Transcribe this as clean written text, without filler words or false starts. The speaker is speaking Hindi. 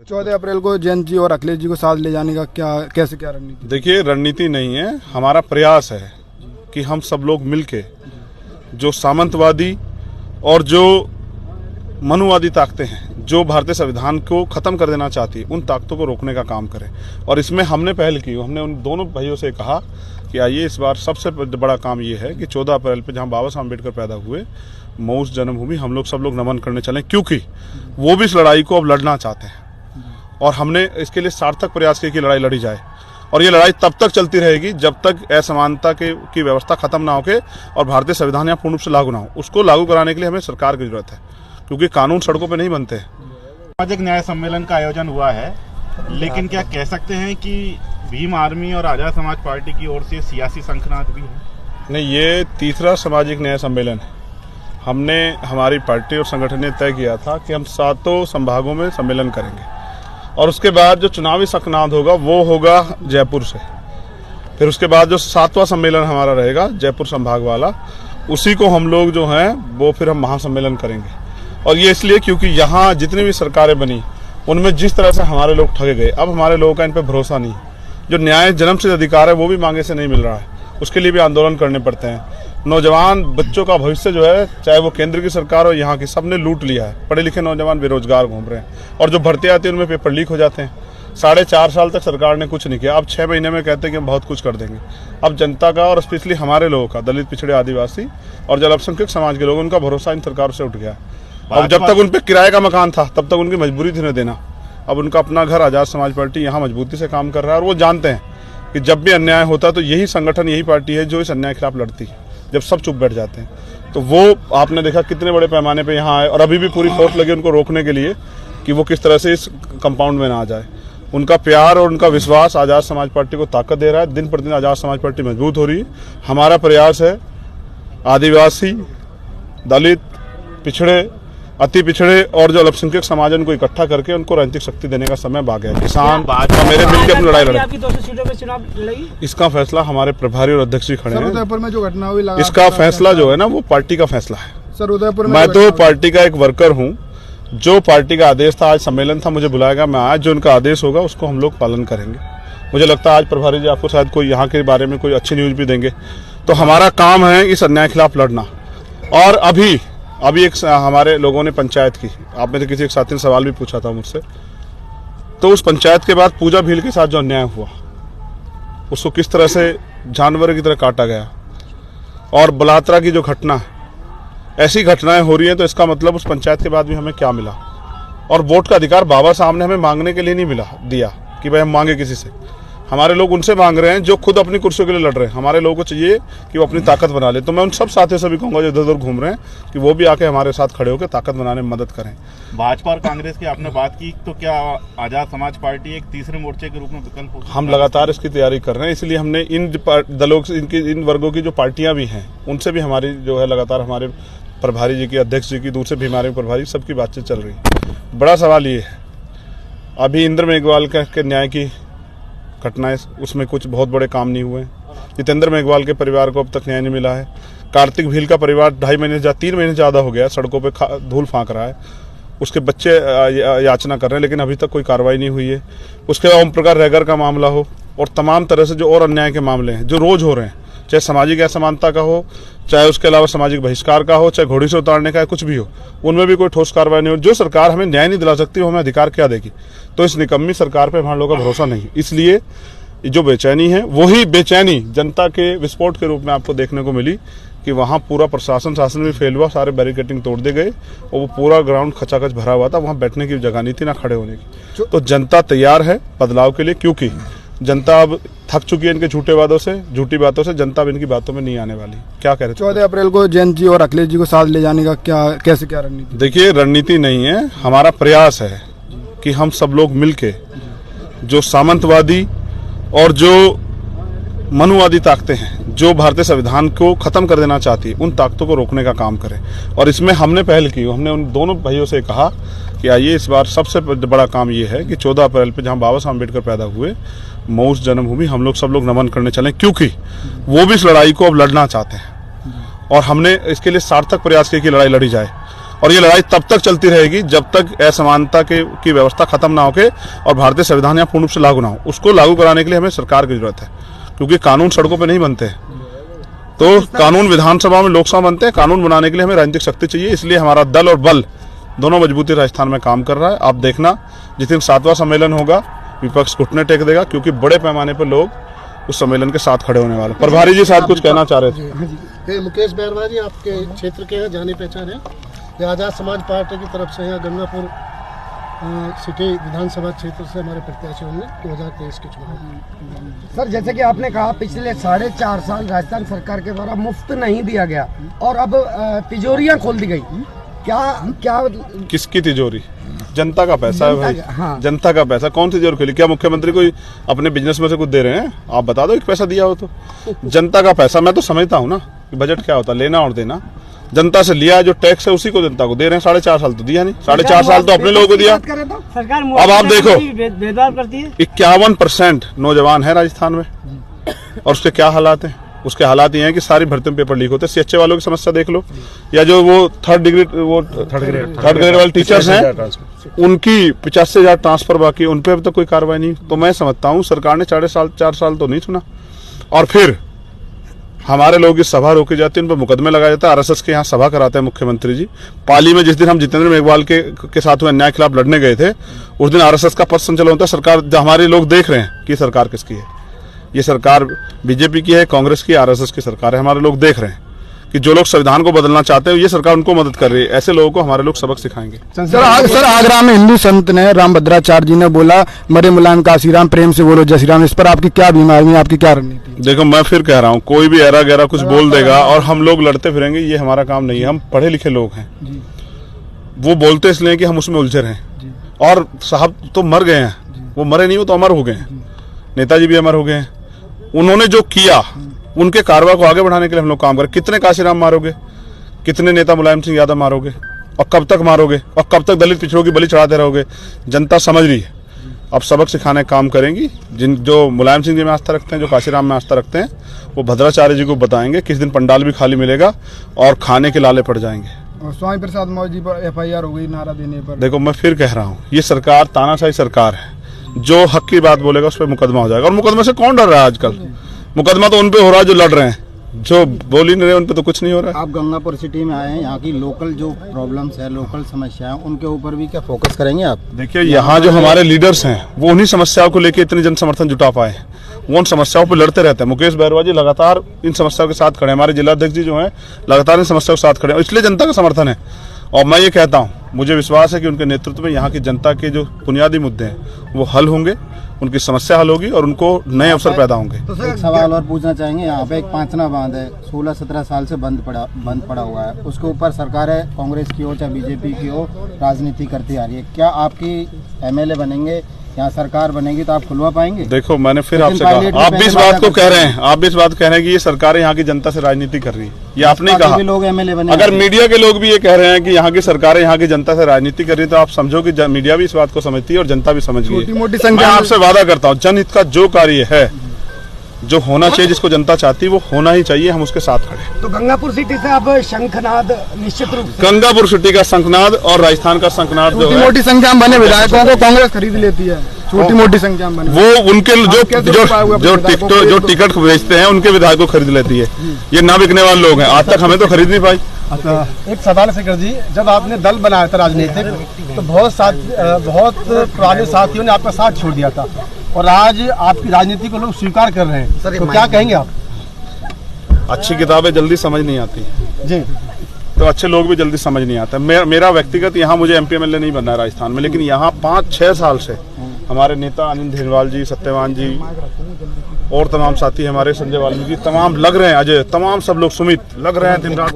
14 अप्रैल को जयंत जी और अखिलेश जी को साथ ले जाने का क्या रणनीति? देखिए, रणनीति नहीं है, हमारा प्रयास है कि हम सब लोग मिलके जो सामंतवादी और जो मनुवादी ताकतें हैं, जो भारतीय संविधान को खत्म कर देना चाहती है, उन ताकतों को रोकने का काम करें। और इसमें हमने पहल की, हमने उन दोनों भाइयों से कहा कि आइए, इस बार सबसे बड़ा काम ये है कि 14 अप्रैल पे जहाँ बाबा साहब अम्बेडकर पैदा हुए, मऊ जन्मभूमि, हम लोग सब लोग नमन करने चलें, क्योंकि वो भी इस लड़ाई को अब लड़ना चाहते हैं और हमने इसके लिए सार्थक प्रयास किए कि लड़ाई लड़ी जाए। और ये लड़ाई तब तक चलती रहेगी जब तक असमानता की व्यवस्था खत्म ना होके और भारतीय संविधान यहाँ पूर्ण रूप से लागू ना हो। उसको लागू कराने के लिए हमें सरकार की जरूरत है, क्योंकि कानून सड़कों पे नहीं बनते। सामाजिक न्याय सम्मेलन का आयोजन हुआ है, लेकिन क्या कह सकते हैं कि भीम आर्मी और आजाद समाज पार्टी की ओर से सियासी संखनाद भी है? नहीं, ये तीसरा सामाजिक न्याय सम्मेलन है। हमने, हमारी पार्टी और संगठन ने तय किया था कि हम 7 संभागों में सम्मेलन करेंगे और उसके बाद जो चुनावी संखनाद होगा वो होगा जयपुर से। फिर उसके बाद जो 7वां सम्मेलन हमारा रहेगा जयपुर संभाग वाला, उसी को हम लोग जो हैं वो फिर हम महासम्मेलन करेंगे। और ये इसलिए क्योंकि यहाँ जितनी भी सरकारें बनी उनमें जिस तरह से हमारे लोग ठगे गए, अब हमारे लोगों का इन पर भरोसा नहीं। जो न्याय जन्म से अधिकार है वो भी मांगे से नहीं मिल रहा है, उसके लिए भी आंदोलन करने पड़ते हैं। नौजवान बच्चों का भविष्य जो है, चाहे वो केंद्र की सरकार हो यहाँ की, सबने लूट लिया है। पढ़े लिखे नौजवान बेरोजगार घूम रहे हैं और जो भर्तियां आती है उनमें पेपर लीक हो जाते हैं। 4.5 साल तक सरकार ने कुछ नहीं किया, अब 6 महीने में कहते हैं कि हम बहुत कुछ कर देंगे। अब जनता का और स्पेशली हमारे लोगों का, दलित, पिछड़े, आदिवासी और जो अल्पसंख्यक समाज के लोग, उनका भरोसा इन सरकारों से उठ गया। अब जब तक उन पर किराए का मकान था तब तक उनकी मजबूरी थी न देना। अब उनका अपना घर, आजाद समाज पार्टी यहाँ मजबूती से काम कर रहा है और वो जानते हैं कि जब भी अन्याय होता है तो यही संगठन, यही पार्टी है जो इस अन्याय के खिलाफ लड़ती है। जब सब चुप बैठ जाते हैं तो वो आपने देखा कितने बड़े पैमाने पे यहाँ आए और अभी भी पूरी फोर्स लगी उनको रोकने के लिए कि वो किस तरह से इस कंपाउंड में ना आ जाए। उनका प्यार और उनका विश्वास आजाद समाज पार्टी को ताकत दे रहा है। दिन प्रतिदिन आजाद समाज पार्टी मजबूत हो रही है। हमारा प्रयास है आदिवासी, दलित, पिछड़े, अति पिछड़े और जो अल्पसंख्यक समाज है उनको इकट्ठा करके उनको राजनीतिक शक्ति देने का समय आ गया। किसान मेरे मिलकर अपनी लड़ाई लड़े। 200 सीटों पे चुनाव लड़ी। इसका फैसला हमारे प्रभारी और अध्यक्ष जी खड़े हैं। उदयपुर में जो घटना हुई, इसका फैसला जो है ना, वो पार्टी का फैसला है। सर, उदयपुर में मैं तो पार्टी का एक वर्कर हूँ। जो पार्टी का आदेश था, आज सम्मेलन था, मुझे बुलाया गया, मैं आज जो उनका आदेश होगा उसको हम लोग पालन करेंगे। मुझे लगता है आज प्रभारी जी आपको शायद कोई यहाँ के बारे में कोई अच्छी न्यूज भी देंगे। तो हमारा काम है इस अन्याय के खिलाफ लड़ना। और अभी एक हमारे लोगों ने पंचायत की, आपने तो किसी एक साथी ने सवाल भी पूछा था मुझसे, तो उस पंचायत के बाद पूजा भील के साथ जो अन्याय हुआ, उसको किस तरह से जानवर की तरह काटा गया, और बलात्कार की जो घटना है, ऐसी घटनाएं हो रही हैं, तो इसका मतलब उस पंचायत के बाद भी हमें क्या मिला। और वोट का अधिकार बाबा साहब ने हमें मांगने के लिए नहीं दिया कि भाई हम मांगे किसी से। हमारे लोग उनसे मांग रहे हैं जो खुद अपनी कुर्सियों के लिए लड़ रहे हैं। हमारे लोगों को चाहिए कि वो अपनी ताकत बना ले। तो मैं उन सब साथियों से भी कहूंगा जो इधर उधर घूम रहे हैं कि वो भी आके हमारे साथ खड़े होकर ताकत बनाने में मदद करें। भाजपा और कांग्रेस की आपने बात की, तो क्या आजाद समाज पार्टी एक तीसरे मोर्चे के रूप में विकल्प हो? हम लगातार इसकी तैयारी कर रहे हैं, इसलिए हमने इन दलों, इन वर्गों की जो पार्टियां भी हैं उनसे भी हमारी जो है लगातार, हमारे प्रभारी जी की, अध्यक्ष जी की, दूसरे भी हमारे प्रभारी, सबकी बातचीत चल रही है। बड़ा सवाल ये है, अभी इंद्र मेघवाल के न्याय की घटनाएं, उसमें कुछ बहुत बड़े काम नहीं हुए। जितेंद्र मेघवाल के परिवार को अब तक न्याय नहीं मिला है। कार्तिक भील का परिवार 3 महीने ज़्यादा हो गया सड़कों पे धूल फांक रहा है। उसके बच्चे याचना कर रहे हैं, लेकिन अभी तक कोई कार्रवाई नहीं हुई है। उसके बाद ओम प्रकाश रैगर का मामला हो और तमाम तरह से जो और अन्याय के मामले हैं जो रोज हो रहे हैं, चाहे सामाजिक असमानता का हो, चाहे उसके अलावा सामाजिक बहिष्कार का हो, चाहे घोड़ी से उतारने का, कुछ भी हो, उनमें भी कोई ठोस कार्रवाई नहीं हो। जो सरकार हमें न्याय नहीं दिला सकती वो हमें अधिकार क्या देगी? तो इस निकम्मी सरकार पे हमारे लोगों का भरोसा नहीं। इसलिए जो बेचैनी है, वही बेचैनी जनता के विस्फोट के रूप में आपको देखने को मिली कि वहाँ पूरा प्रशासन शासन भी फेल हुआ, सारे बैरिकेडिंग तोड़ दे गए और वो पूरा ग्राउंड खचाखच भरा हुआ था। वहाँ बैठने की जगह नहीं थी, ना खड़े होने की। तो जनता तैयार है बदलाव के लिए, क्योंकि जनता अब थक चुकी है इनके झूठे वादों से, झूठी बातों से। जनता अब इनकी बातों में नहीं आने वाली। क्या कह रहे थे? 14 अप्रैल को जयंत जी और अखिलेश जी को साथ ले जाने का क्या रणनीति? देखिए, रणनीति नहीं है, हमारा प्रयास है कि हम सब लोग मिलके जो सामंतवादी और जो मनुवादी ताकतें हैं, जो भारतीय संविधान को खत्म कर देना चाहती है, उन ताकतों को रोकने का काम करें। और इसमें हमने पहल की, हमने उन दोनों भाइयों से कहा कि आइए, इस बार सबसे बड़ा काम ये है कि 14 अप्रैल पे जहाँ बाबा साहब अम्बेडकर पैदा हुए, मऊ जन्मभूमि, हम लोग सब लोग नमन करने चलें, क्योंकि वो भी इस लड़ाई को अब लड़ना चाहते हैं और हमने इसके लिए सार्थक प्रयास किए कि लड़ाई लड़ी जाए। और ये लड़ाई तब तक चलती रहेगी जब तक असमानता की व्यवस्था खत्म ना होके और भारतीय संविधान यहाँ पूर्ण रूप से लागू ना हो। उसको लागू कराने के लिए हमें सरकार की जरूरत है, क्योंकि कानून सड़कों पे नहीं बनते, तो कानून विधानसभा में, लोकसभा बनते हैं। कानून बनाने के लिए हमें राजनीतिक शक्ति चाहिए, इसलिए हमारा दल और बल दोनों मजबूती राजस्थान में काम कर रहा है। आप देखना जिस दिन 7वां सम्मेलन होगा विपक्ष घुटने टेक देगा, क्योंकि बड़े पैमाने पर लोग उस सम्मेलन के साथ खड़े होने वाले। प्रभारी जी साथ कुछ कहना चाह रहे थे। मुकेश बैरवा जी, आपके क्षेत्र के हैं, जाने पहचान है, ये आज़ाद समाज पार्टी की तरफ से यहाँ गंगापुर सिटी विधानसभा क्षेत्र से हमारे प्रत्याशी होंगे 2023 के चुनाव। सर, जैसे कि आपने कहा पिछले 4.5 साल राजस्थान सरकार के द्वारा मुफ्त नहीं दिया गया और अब तिजोरियां खोल दी गई, क्या किसकी तिजोरी? जनता का पैसा है भाई। हाँ। जनता का पैसा कौन सी तिजोरी खोली? क्या मुख्यमंत्री कोई अपने बिजनेस में से कुछ दे रहे हैं? आप बता दो एक पैसा दिया हो तो। जनता का पैसा, मैं तो समझता हूँ ना कि बजट क्या होता है, लेना और देना। जनता से लिया जो टैक्स है उसी को जनता को दे रहे हैं। 4.5 साल तो दिया नहीं, 4.5 साल तो अपने लोगों को दिया। सरकार अब आप देखो भेदभाव करती है। 51% नौजवान है राजस्थान में, और उसके क्या हालात हैं? उसके हालात ये हैं कि सारी भर्ती में पेपर लीक होते हैं। सीएचए वालों की समस्या देख लो, या जो वो थर्ड ग्रेड वाले टीचर्स हैं उनकी 85,000 ट्रांसफर बाकी, उन पे अब तक कोई कार्रवाई नहीं। तो मैं समझता हूँ सरकार ने 4 साल तो नहीं सुना, और फिर हमारे लोग इस सभा रोकी जाती है, उन पर मुकदमे लगाया जाता है। आरएसएस के यहाँ सभा कराते हैं मुख्यमंत्री जी। पाली में जिस दिन हम जितेंद्र मेघवाल के साथ हुए अन्याय के खिलाफ लड़ने गए थे, उस दिन आरएसएस का पथ संचलन होता है। सरकार, हमारे लोग देख रहे हैं कि सरकार किसकी है। ये सरकार बीजेपी की है, कांग्रेस की, आरएसएस की सरकार है। हमारे लोग देख रहे हैं कि जो लोग संविधान को बदलना चाहते हैं ये सरकार उनको मदद कर रही है। ऐसे लोगों को हमारे लोग सबक सिखाएंगे। सर आगरा में हिंदू संत ने रामभद्राचार्य जी ने बोला, मरे मुलायम काशीराम, प्रेम से बोलो जय श्री राम। इस पर आपकी क्या बीमारी, आपकी क्या रणनीति? देखो, मैं फिर कह रहा हूँ, कोई भी ऐरा गहरा कुछ बोल देगा और हम लोग लड़ते फिरेंगे, ये हमारा काम नहीं है। हम पढ़े लिखे लोग हैं, वो बोलते इसलिए कि हम उसमें उलझे रहे। और साहब तो मर गए हैं, वो मरे नहीं, वो तो अमर हो गए हैं। नेताजी भी अमर हो गए हैं। उन्होंने जो किया, उनके कारवा को आगे बढ़ाने के लिए हम लोग काम करें। कितने काशीराम मारोगे, कितने नेता मुलायम सिंह यादव मारोगे, और कब तक मारोगे, और कब तक दलित पिछड़ों की बलि चढ़ाते रहोगे? जनता समझ रही है। अब सबक सिखाने काम करेंगी। जो मुलायम सिंह जी में आस्था रखते हैं, जो काशीराम में आस्था रखते हैं, वो भद्राचार्य जी को बताएंगे। किस दिन पंडाल भी खाली मिलेगा और खाने के लाले पड़ जाएंगे। और स्वामी प्रसाद मौर्य जी पर FIR हो गई नारा देने पर। देखो, मैं फिर कह रहा हूँ, ये सरकार तानाशाही सरकार है। जो हक की बात बोलेगा उस पर मुकदमा हो जाएगा। और मुकदमे से कौन डर रहा है आजकल? मुकदमा तो उन पे हो रहा है जो लड़ रहे हैं, जो बोल ही नहीं रहे उन पे तो कुछ नहीं हो रहा है। आप गंगापुर सिटी में आए हैं, यहाँ की लोकल जो प्रॉब्लम्स है, लोकल समस्याएं, उनके ऊपर भी क्या फोकस करेंगे आप? देखिए, यहाँ जो हमारे लीडर्स हैं वो उन्हीं समस्याओं को लेकर इतने जन समर्थन जुटा पाए हैं। वो उन समस्याओं पर लड़ते रहते हैं। मुकेश बैरवा जी लगातार इन समस्याओं के साथ खड़े हैं। हमारे जिलाध्यक्ष जी जो हैं लगातार इन समस्याओं के साथ खड़े हैं, इसलिए जनता का समर्थन है। और मैं ये कहता हूँ, मुझे विश्वास है कि उनके नेतृत्व में यहाँ की जनता के जो बुनियादी मुद्दे हैं वो हल होंगे, उनकी समस्या हल होगी और उनको नए अवसर पैदा होंगे। तो एक सवाल और पूछना चाहेंगे, यहाँ पे एक पांचना बांध है, 16-17 साल से बंद पड़ा हुआ है। उसके ऊपर सरकार है, कांग्रेस की हो चाहे बीजेपी की हो, राजनीति करती आ रही है। क्या आपकी MLA बनेंगे, यहाँ सरकार बनेगी तो आप खुलवा पाएंगे? देखो, मैंने फिर आपसे कहा, आप भी इस बात को कह रहे हैं, आप भी इस बात कह रहे हैं कि ये सरकार यहाँ की जनता से राजनीति कर रही है। ये आपने कहा। लोग MLA बने। अगर मीडिया के लोग भी ये कह रहे हैं कि यहाँ की सरकार यहाँ की जनता से राजनीति कर रही है, तो आप समझो कि मीडिया भी इस बात को समझती है और जनता भी समझ गई है। मैं आपसे वादा करता हूँ, जनहित का जो कार्य है, जो होना चाहिए, जिसको जनता चाहती है, वो होना ही चाहिए। हम उसके साथ खड़े। तो गंगापुर सिटी से अब शंखनाद निश्चित रूप से, गंगापुर सिटी का शंखनाद और राजस्थान का शंखनाद जो है, मोटी संख्या में बने विधायकों को कांग्रेस खरीद लेती है। छोटी मोटी संख्या में बने, वो उनके जो टिकट बेचते हैं उनके विधायकों को खरीद लेती है। ये ना बिकने वाले लोग हैं, आज तक हमें तो खरीद नहीं पाई। एक सवाल शेखर जी, जब आपने दल बनाया था राजनीतिक, तो बहुत पुराने साथियों ने आपका साथ छोड़ दिया था, और आज आपकी राजनीति को लोग स्वीकार कर रहे हैं, तो क्या कहेंगे आप? अच्छी किताबें जल्दी समझ नहीं आती जी, तो अच्छे लोग भी जल्दी समझ नहीं आते। मेरा व्यक्तिगत यहाँ मुझे MP MLA नहीं बनना है राजस्थान में, लेकिन यहाँ 5-6 साल से हमारे नेता अनिल धेनवाल जी, सत्यवान जी और तमाम साथी हमारे, संजय वाल्मीकि, तमाम लग रहे हैं, अजय, तमाम सब लोग, सुमित लग रहे हैं दिन रात।